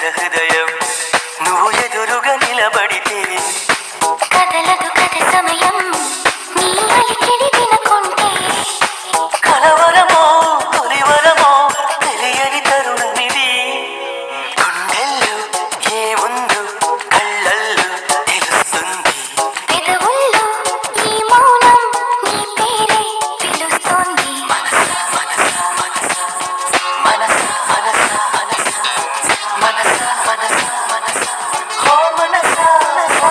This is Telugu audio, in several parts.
కథ హృదయం నువ్వు ఎదురుగా నిలబడితే కదలదు కథ సమయం నీ అలికిడి వినకుంటే కలవరమో తొలివరమో తెలియని తరుణమిది గుండెల్లో ఏముందో కళ్ళల్లో తెలుస్తుంది పెదవుల్లో ఈ మౌనం నీ పేరే పిలుస్తోంది మనసా మనసా మనసా మనసా మనసా మనసా మనసా మనసా ఓ మనసా మనసా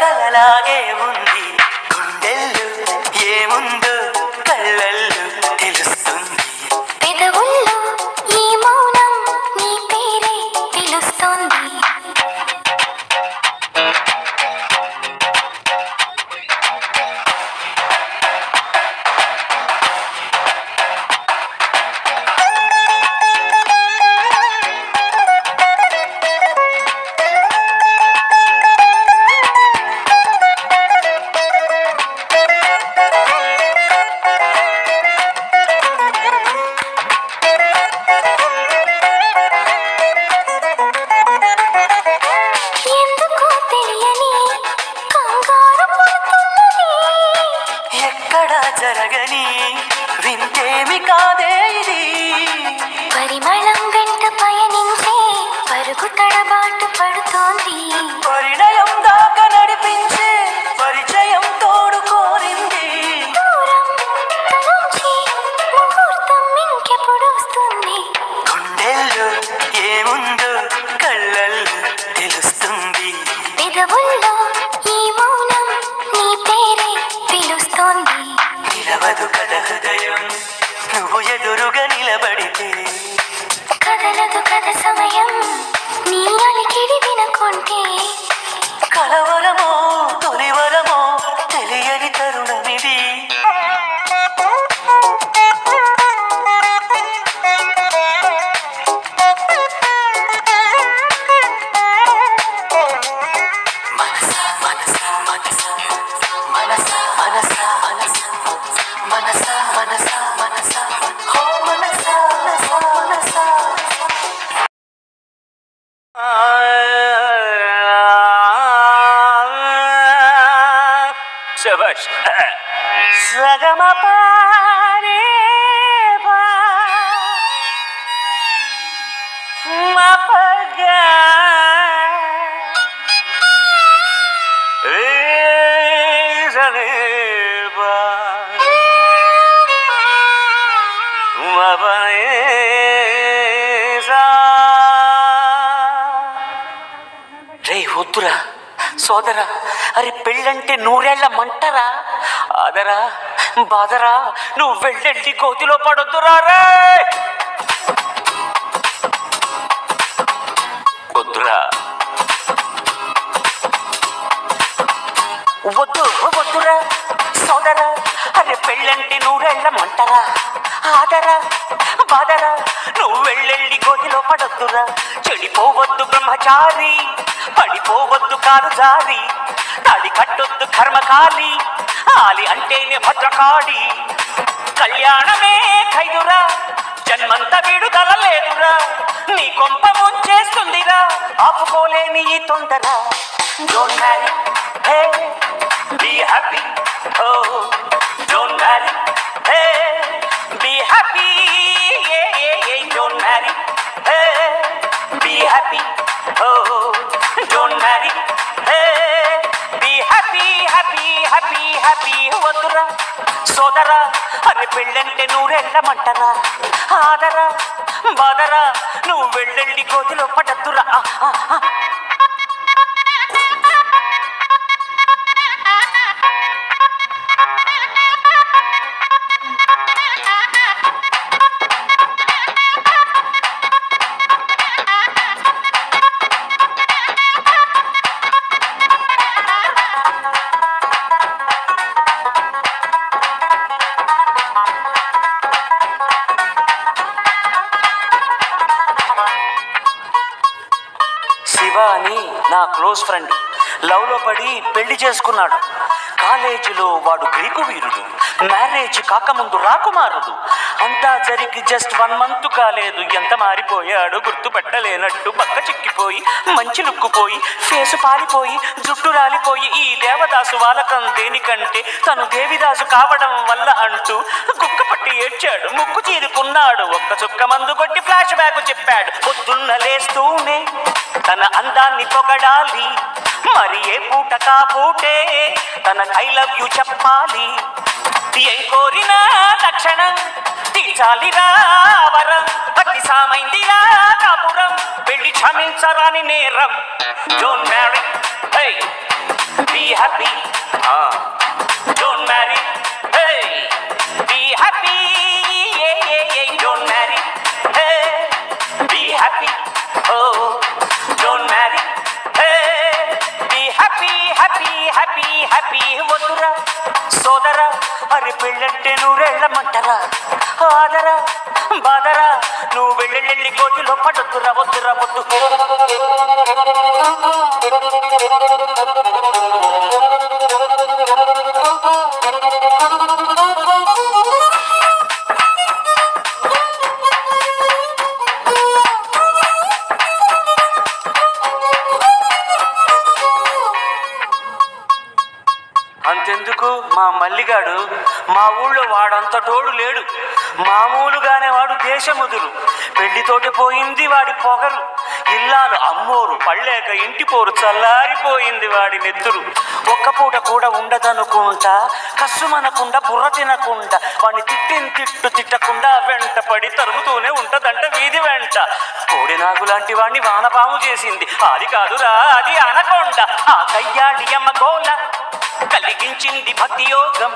కలలాగే ఉంది గుండెల్లో ఏముందో కళ్ళల్లో తెలుస్తుంది పెదవుల్లో ఈ మౌనం నీ పేరే పిలుస్తోంది జరగని వింతేమి కాదే ఇది పరిమళం వెంట పయనించే పరుగు తడబాటు పడుతోంది పరిణయం దాకా నడిపించే పరిచయం తోడు కోరింది దూరం తలంచి ముహూర్తం ఇంకెప్పుడు వస్తుంది గుండెల్లో ఏముందో కళ్ళల్లో తెలుస్తుంది పెదవుల్లో ఈ మౌనం నీ పేరే పిలుస్తోంది నిలవదు కథ హృదయం నువ్వు ఎదురుగా నిలబడితే కదలదు కథ సమయం నీ అలికిడి వినకుంటే కలవరమో తొలివరమో తెలియని తరుణమిది మనసా మనసా మనసా మనసా మనసా మనసా మనసా మనసా ఓ మనసా మనసా శభాష్ సగమపారే మపగా రే వద్దురా సోదరా అరే పెళ్ళంటే నూరేళ్ల మంటరా ఆదరా బాదరా నువ్వు వెళ్ళండి గోతిలో పడొద్దురా రే వద్దురా వద్దు వద్దురా సోదరా అరే పెళ్ళంటే నూరేళ్ల మంటరా ఆదరా బాదరా నువ్వు వెళ్ళెళ్ళి గోతిలో పడొద్దురా చెడిపోవద్దు బ్రహ్మచారి పడిపోవద్దు కారు జారి తాళి కట్టొద్దు కర్మకాలి ఆలి అంటేనే భద్రకాళి కళ్యాణమే ఖైదురా జన్మంత విడుదల లేదురా నీ కొంప ముంచేస్తుందిరా ఆపుకోలేని ఈ తొందర don't marry hey be happy oh don't marry hey be happy don't marry, hey, be happy, oh, don't marry. Hey, be happy, happy, happy, happy. వద్దురా సోదరా అరే పెళ్ళంటే నూరెళ్ళమంటరా ఆదరా బాదరా నువ్వు వెళ్ళెళ్ళి కోతిలో పడద్దురా. శివ అని నా క్లోజ్ ఫ్రెండ్ లవ్లో పడి పెళ్లి చేసుకున్నాడు. కాలేజీలో వాడు గ్రీకు వీరుడు, మ్యారేజ్ కాకముందు రాకుమారుడు. అంతా జరిగి జస్ట్ 1 month కాలేదు, ఎంత మారిపోయాడు గుర్తుపట్టలేనట్టు. పక్క చిక్కిపోయి మంచి లుక్కుపోయి ఫేసు పాలిపోయి జుట్టు రాలిపోయి ఈ దేవదాసు వాలకం దేనికంటే తను దేవిదాసు కావడం వల్ల అంటూ గుక్క పట్టి ఏడ్చాడు, ముక్కు చీరుకున్నాడు. ఒక్క చుక్క మందు కొట్టి ఫ్లాష్ బ్యాక్ చెప్పాడు. పొద్దున్న లేస్తూనే తన అందాన్ని పొగడాలి, మరి ఏ పూట కాపూటే తన ఐ లవ్ యూ చెప్పాలి. ఏం కోరినా తక్షణం తీర్చాలిరా వరం, అతి సామైందిరా కాపురం, పెళ్లి క్షమించరాని నేరం. Don't marry, hey be happy, don't marry, hey be happy, don't marry, hey be happy, oh don't marry, hey be happy, happy, happy, happy. వద్దురా సోదరా అరే పెళ్ళంటే నూరెళ్ళమంటరా ఆదరా బాదరా నువ్వు వెళ్ళెళ్ళి కోతిలో పడొద్దురా వద్దురా వద్దు. అంతెందుకు మా మల్లిగాడు మా ఊళ్ళో వాడంత తోడు లేడు, మామూలుగానే వాడు దేశముదురు. పెళ్లితోటి పోయింది వాడి పొగరు, ఇల్లాలు అమ్మోరు పళ్ళేక ఇంటి పోరు చల్లారిపోయింది వాడి నెత్తురు. ఒక్క పూట కూడా ఉండదనుకుంటా కస్సుమనకుండా బుర్ర తినకుండా వాడిని తిట్టు తిట్టకుండా వెంట పడి తరుముతూనే ఉంటదంట వీధి వెంట. కోడినాగు లాంటి వాడిని వానపాము చేసింది, అది కాదురా అది అనకొండ. ఆ కయ్యాడి అమ్మ గోల కలిగించింది భక్తి యోగం,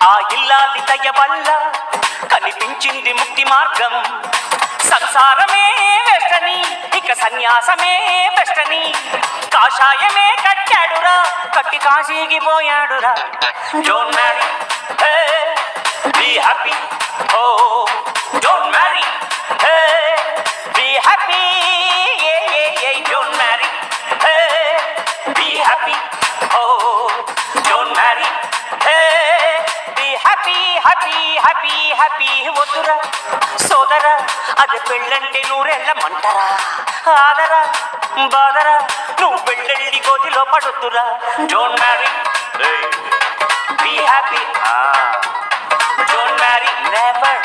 ఆ ఇల్లాలి దయ వల్ల కనిపించింది ముక్తి మార్గం. సంసారమే వెస్టని ఇక సన్యాసమే బెస్టని, కాషాయమే కట్టాడురా కట్టి కాశీకి పోయాడురా. Don't marry, hey be happy, oh don't marry, hey be happy, don't marry, hey be happy, oh don't marry, hey be happy, happy, happy, happy. వద్దురా సోదరా అది పెళ్ళంటే నూరెళ్ళమంటరా ఆదరా బాదరా నువ్వు వెళ్ళెళ్ళి కోతిలో పడొద్దురా. Don't marry, be happy, don't marry, never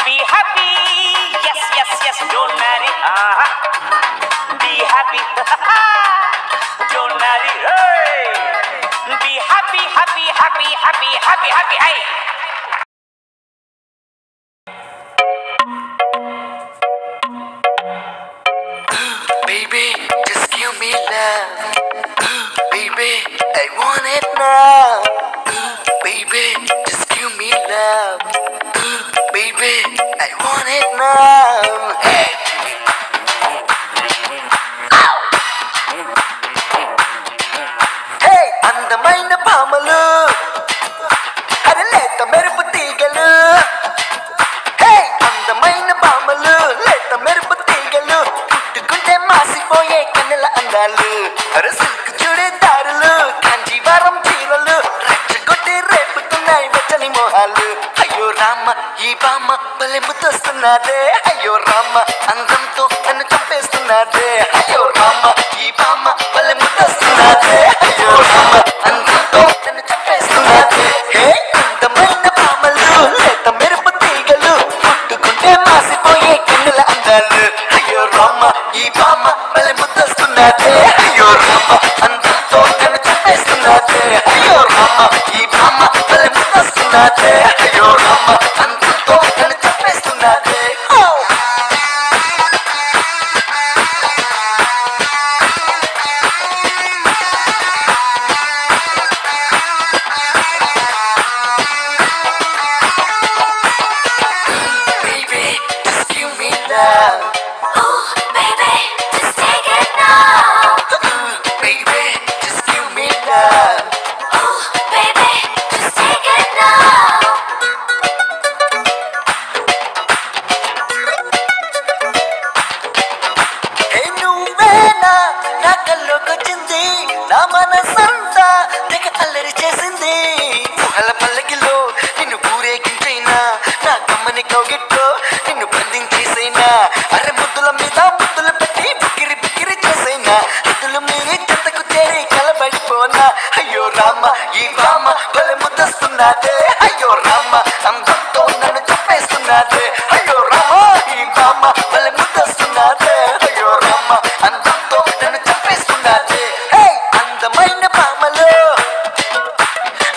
be happy, yes yes yes don't marry, be happy, don't marry, be happy, happy, happy, happy, happy, happy, hey. Baby, just give me love. Baby, I want it now. Baby, just give me love. Baby, I want it now. Hey. అందమైన భామలు అరే లేత మెరుపు తీగలు, హే అందమైన భామలు లేత మెరుపు తీగలు, పుట్టుకుంటే మాసిపోయే కన్నెల అందాలు. అరే సిల్క్ చూడేదారులు కాంజీవరం చీరలు రెచ్చగొట్టి రేపుతున్నాయి వెచ్చని మోహాలు. అయ్యో రామ ఈ బామ్మ భలే ముద్దొస్తున్నదే, అయ్యో రామ అందంతో నన్ను చంపేస్తున్నదే. అయ్యో రామ ఈ బామ్మ భలే ముద్దొస్తున్నదే, అయ్యో రామ అందంతో నన్ను చంపేస్తున్నదే. హే అందమైన భామలు లేత మెరుపు తీగలు, పుట్టుకుంటే మాసిపోయే కన్నుల అందాలు. అయ్యో రామ ఈ రామ అందంతో నన్ను చంపేస్తున్నదే అయ్యో రామ ఈ బామ్మ భలే ముద్దొస్తున్నదే అయ్యో రామ అందంతో నన్ను చంపేస్తున్నదే నా మనసంతా తెగ అల్లరి చేసింది ఊహల పల్లకిలో నిన్ను ఊరేగించైనా నా కమ్మని కౌగిట్లో నిన్ను బంధించేసైనా అరే ముద్దుల మీద ముద్దులు పెట్టి బిక్కిరి బిక్కిరి చేసైనా ముద్దులు మీరి చెత్తకు చేరి కలబడిపోనా అయ్యో రామ ఈ బామ్మ భలే ముద్దొస్తున్నదే అయ్యో రామ అందంతో నన్ను చంపేస్తున్నదే అయ్యో రామ ఈ బామ్మ భలే ముద్దొస్తున్నదే అయ్యో రామ అందంతో నన్ను చంపేస్తున్నదే అందమైన పామలు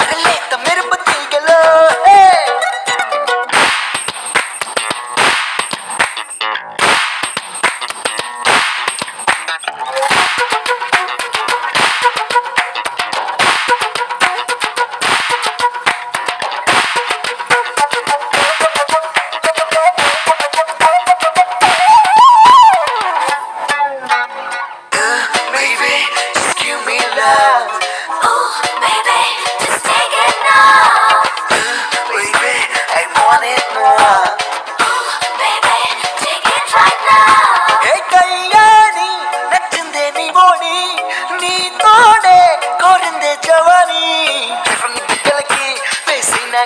అరే లేత మెరుపు తీగలు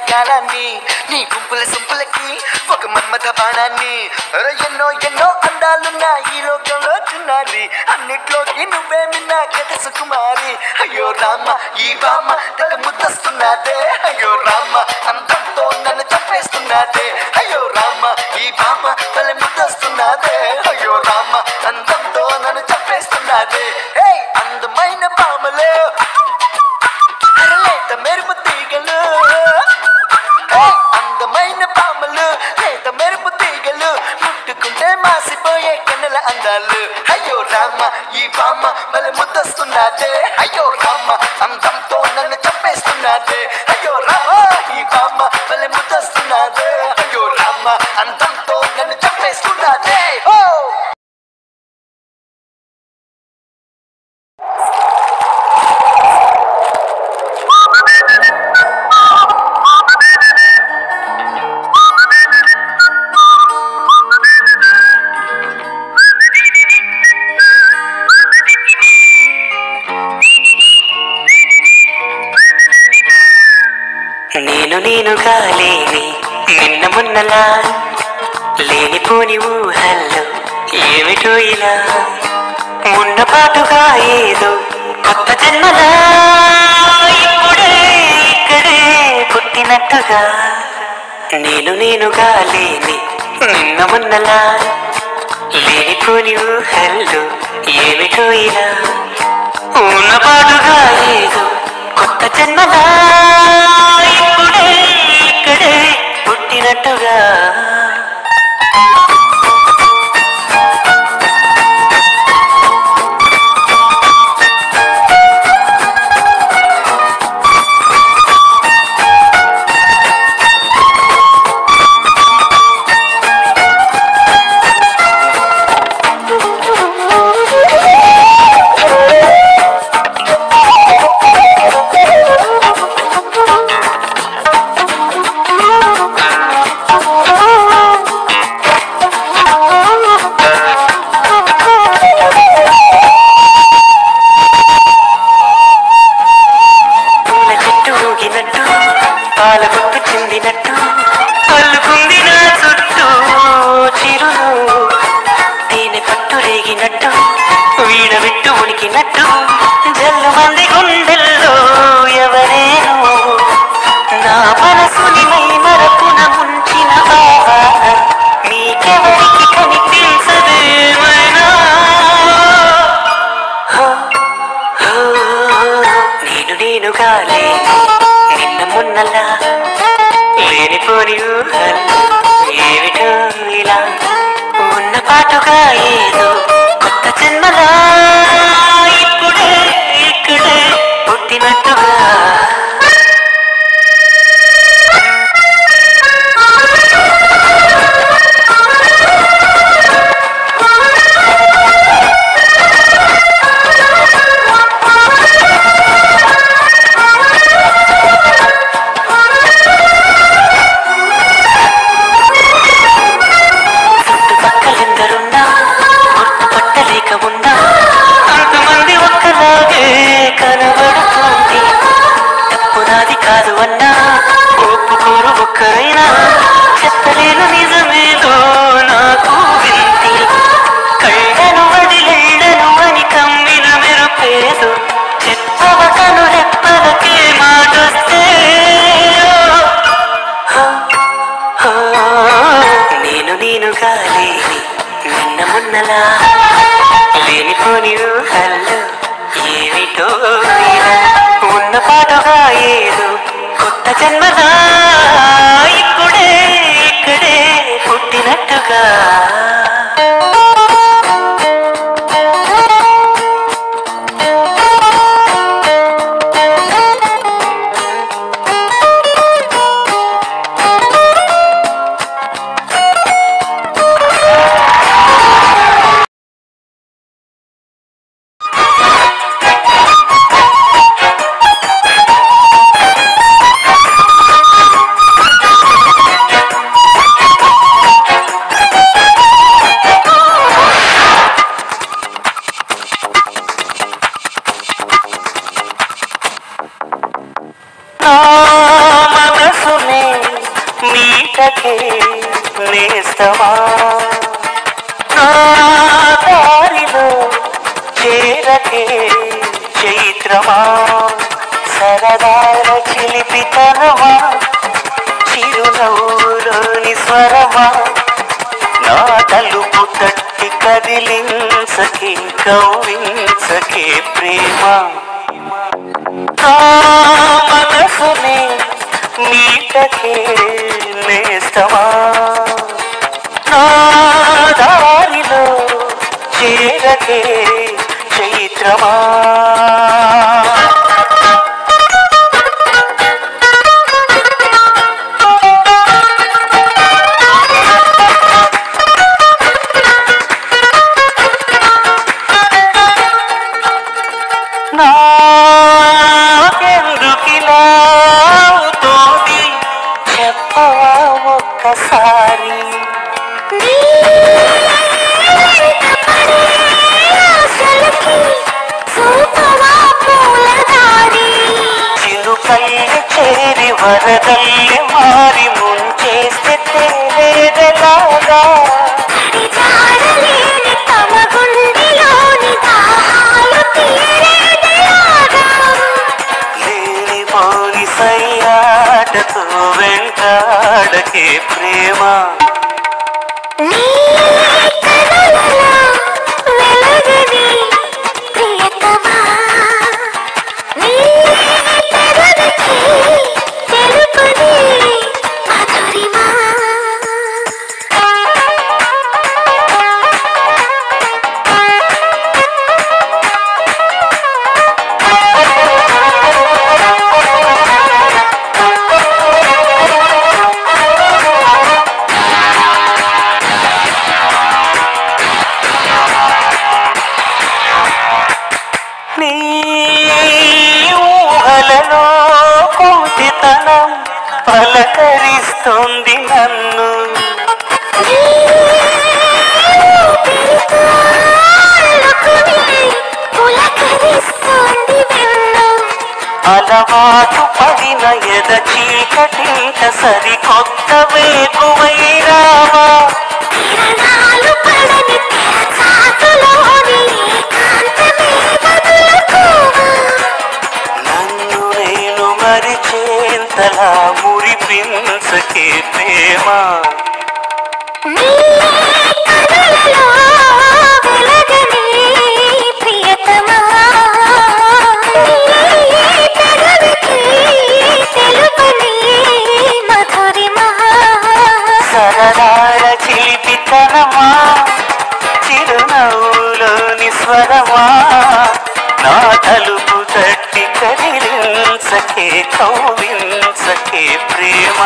కాలాన్ని నీ గుంపుల సొంపులకి ఒక మన్మథ బాణాన్ని ఎన్నో ఎన్నో అందాలున్నా ఈ లోకంలో చున్నారి అన్నిట్లోకి నువ్వే మిన్నా కథ సుకుమారి అయ్యో రామ ఈ బామ్మ తెగ ముద్దొస్తున్నదే అయ్యో రామ అందంతో నన్ను చంపేస్తున్నదే అయ్యో రామ ఈ బామ్మ భలే ముద్దొస్తున్నదే అయ్యో రామ అందంతో నన్ను చంపేస్తున్నదే అందమైన పామలు అరలేత మెరుపు తీగలు అందమైన పామలు లేత మెరుపు తీగలు ముట్టుకుంటే మాసిపోయే కన్నుల అందాలు అయ్యో రామ ఈ బామ్మ భలే ముద్దొస్తున్నదే అయ్యో రామ అందంతో నన్ను చంపేస్తున్నదే అయ్యో రామ ఈ బామ్మ భలే ముద్దొస్తున్నదే అయ్యో రామ అందంతో నన్ను చంపేస్తున్నదే నేనుగా లేని నిన్న మొన్నలా లేనిపోని ఊహల్లో ఏమిటో ఇలా ఉన్నపాటుగా ఏదో కొత్త జన్మలా ఇప్పుడే ఇక్కడే పుట్టినట్టుగా నేనుగా లేని నిన్న మొన్నలా లేనిపోని ఊహల్లో ఏమిటో ఇలా ఉన్నపాటుగా ఏదో కొత్త జన్మలా ఇప్పుడే ఇక్కడే పుట్టినట్టుగా లేనిపోని ఊహలు ఏమిటో ఇలా ఉన్న పాటుగా ఏదో కొత్త జన్మలా ఇప్పుడే ఇక్కడే పుట్టినట్టుగా అంతమంది ఒక్కలాగే కనబడుతుంది తప్పు నాది కాదు అన్నా ఒప్పుకోరు ఒక్కరైనా చెప్పలేను నిజమేదో నాకు వింతి కళ్ళను వదిలేడను అని కమ్మిన మెరుపేదు చెప్పవకను రెప్పలకే మాటొస్తే నేనుగా లేని నిన్న మొన్నలా లేనిపోని ఊహల్లో ఏమిటో ఉన్న పాటుగా ఏదో కొత్త జన్మలా ఇప్పుడే ఇక్కడే పుట్టినట్టుగా మనసునే మీటకే నేస్తమా నా దారిలో చేరకే చైత్రమా సరదాల చిలిపితనమా చిరునవ్వులోని స్వరమా నా తలుపు తట్టి కదిలించకే కౌవించకే ప్రేమ మనసునే మీటకే నేస్తమా నా దారిలో చేరకే చైత్రమా నాకెందుకిలా అవుతోంది చెప్పవా ఒక్కసారి చిలుకల్లి చేరి వరదల్లి మారి ముంచేస్తే తేలేదలాగా లేనిపోని సయ్యాటతో వెంటాడకే ప్రేమ నీ ఊహలలో కుంటితనం పలకరిస్తోంది నన్ను అలవాటు పడిన ఎద చీకటింట సరికొత్త వేకువైరావా నన్ను నేను మరిచేంతలా మురిపించకే ప్రేమ మధురిమా స్వరమా నా తలుపు తట్టి కదిలించకే కౌవించకే ప్రేమ